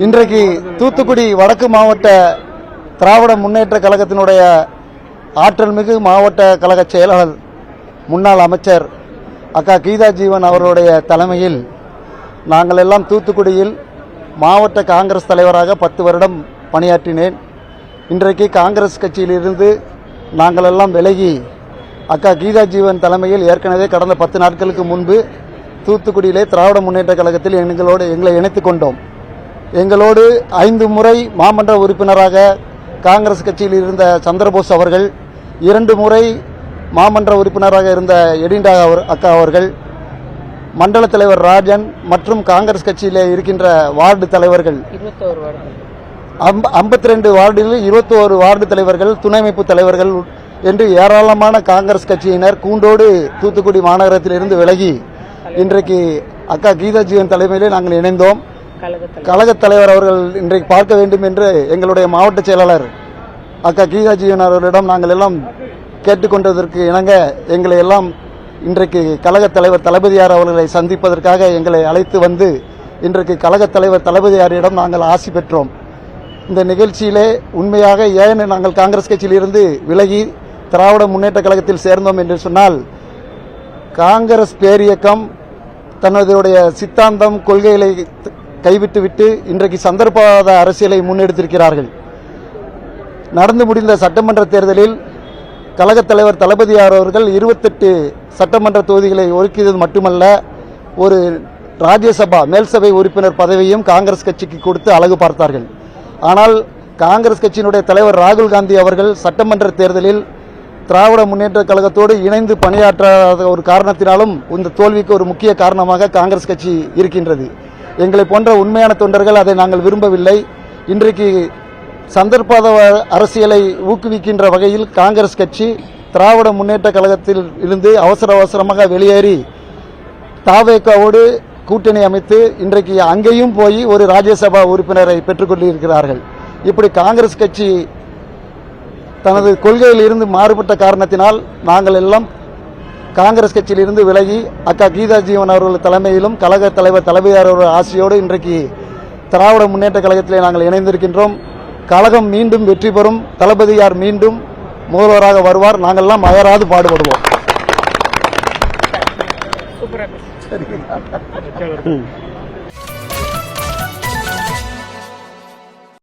இன்றைக்கு தூத்துக்குடி வடக்கு மாவட்ட திராவிட முன்னேற்ற கழகத்தினுடைய ஆற்றல்மிகு மாவட்ட கழக செயலாளர் முன்னாள் அமைச்சர் அக்கா கீதா ஜீவன் அவர்களுடைய தலைமையில் நாங்கள் எல்லாம் தூத்துக்குடியில் மாவட்ட காங்கிரஸ் தலைவராக 10 வருடம் பணியாற்றினேன். இன்றைக்கு காங்கிரஸ் கட்சியிலிருந்து நாங்கள் எல்லாம் விலகி அக்கா கீதா ஜீவன் தலைமையில் ஏற்கனவே கடந்த 10 நாட்களுக்கு முன்பு தூத்துக்குடியிலே திராவிட முன்னேற்ற கழகத்தில் எங்களை இணைத்துக் கொண்டோம். எங்களோடு 5 முறை மாமன்ற உறுப்பினராக காங்கிரஸ் கட்சியில் இருந்த சந்திரபோஸ் அவர்கள், 2 முறை மாமன்ற உறுப்பினராக இருந்த எடிண்டா அக்கா அவர்கள், மண்டல தலைவர் ராஜன் மற்றும் காங்கிரஸ் கட்சியிலே இருக்கின்ற வார்டு தலைவர்கள் 52 வார்டில் 21 வார்டு தலைவர்கள், துணை அமைப்பு தலைவர்கள் என்று ஏராளமான காங்கிரஸ் கட்சியினர் கூண்டோடு தூத்துக்குடி மாநகரத்திலிருந்து விலகி இன்றைக்கு அக்கா கீதா ஜீவன் தலைமையிலே நாங்கள் இணைந்தோம். கழக தலைவர் அவர்கள் இன்றைக்கு பார்க்க வேண்டும் என்று எங்களுடைய மாவட்ட செயலாளர் அக்கா கீதா ஜீவன் அவர்களிடம் நாங்கள் எல்லாம் கேட்டுக்கொண்டதற்கு இணங்க எங்களை எல்லாம் இன்றைக்கு கழக தலைவர் தளபதியார் அவர்களை சந்திப்பதற்காக எங்களை அழைத்து வந்து இன்றைக்கு கழக தலைவர் தளபதியாரிடம் நாங்கள் ஆசி பெற்றோம். இந்த நிகழ்ச்சியிலே உண்மையாக ஏன் நாங்கள் காங்கிரஸ் கட்சியில் இருந்து விலகி திராவிட முன்னேற்ற கழகத்தில் சேர்ந்தோம் என்று சொன்னால், காங்கிரஸ் பேரியக்கம் தன்னுடைய சித்தாந்தம் கொள்கைகளை கைவிட்டுவிட்டு இன்றைக்கு சந்தர்ப்பவாத அரசியலை முன்னெடுத்திருக்கிறார்கள். நடந்து முடிந்த சட்டமன்ற தேர்தலில் கழக தலைவர் தளபதியார் அவர்கள் 28 சட்டமன்ற தொகுதிகளை ஒதுக்கியது மட்டுமல்ல, ஒரு ராஜ்யசபா மேல்சபை உறுப்பினர் பதவியும் காங்கிரஸ் கட்சிக்கு கொடுத்து அழகு பார்த்தார்கள். ஆனால் காங்கிரஸ் கட்சியினுடைய தலைவர் ராகுல் காந்தி அவர்கள் சட்டமன்ற தேர்தலில் திராவிட முன்னேற்ற கழகத்தோடு இணைந்து பணியாற்றாத ஒரு காரணத்தினாலும் இந்த தோல்விக்கு ஒரு முக்கிய காரணமாக காங்கிரஸ் கட்சி இருக்கின்றது. எங்களை போன்ற உண்மையான தொண்டர்கள் அதை நாங்கள் விரும்பவில்லை. இன்றைக்கு சந்தர்ப்பவாத அரசியலை ஊக்குவிக்கின்ற வகையில் காங்கிரஸ் கட்சி திராவிட முன்னேற்ற கழகத்தில் இருந்து அவசரமாக வெளியேறி தாவேகாவோடு கூட்டணி அமைத்து இன்றைக்கு அங்கேயும் போய் ஒரு ராஜ்யசபா உறுப்பினரை பெற்றுக்கொண்டிருக்கிறார்கள். இப்படி காங்கிரஸ் கட்சி தனது கொள்கையில் இருந்து மாறுபட்ட காரணத்தினால் நாங்கள் எல்லாம் காங்கிரஸ் கட்சியில் இருந்து விலகி அக்கா கீதா ஜீவன் அவர்கள் தலைமையிலும் கழக தலைவர் தளபதியார் அவர்கள் ஆசையோடு இன்றைக்கு திராவிட முன்னேற்ற கழகத்திலே நாங்கள் இணைந்திருக்கின்றோம். கழகம் மீண்டும் வெற்றி பெறும், தளபதியார் மீண்டும் முதல்வராக வருவார். நாங்கள் எல்லாம் அயராது பாடுபடுவோம்.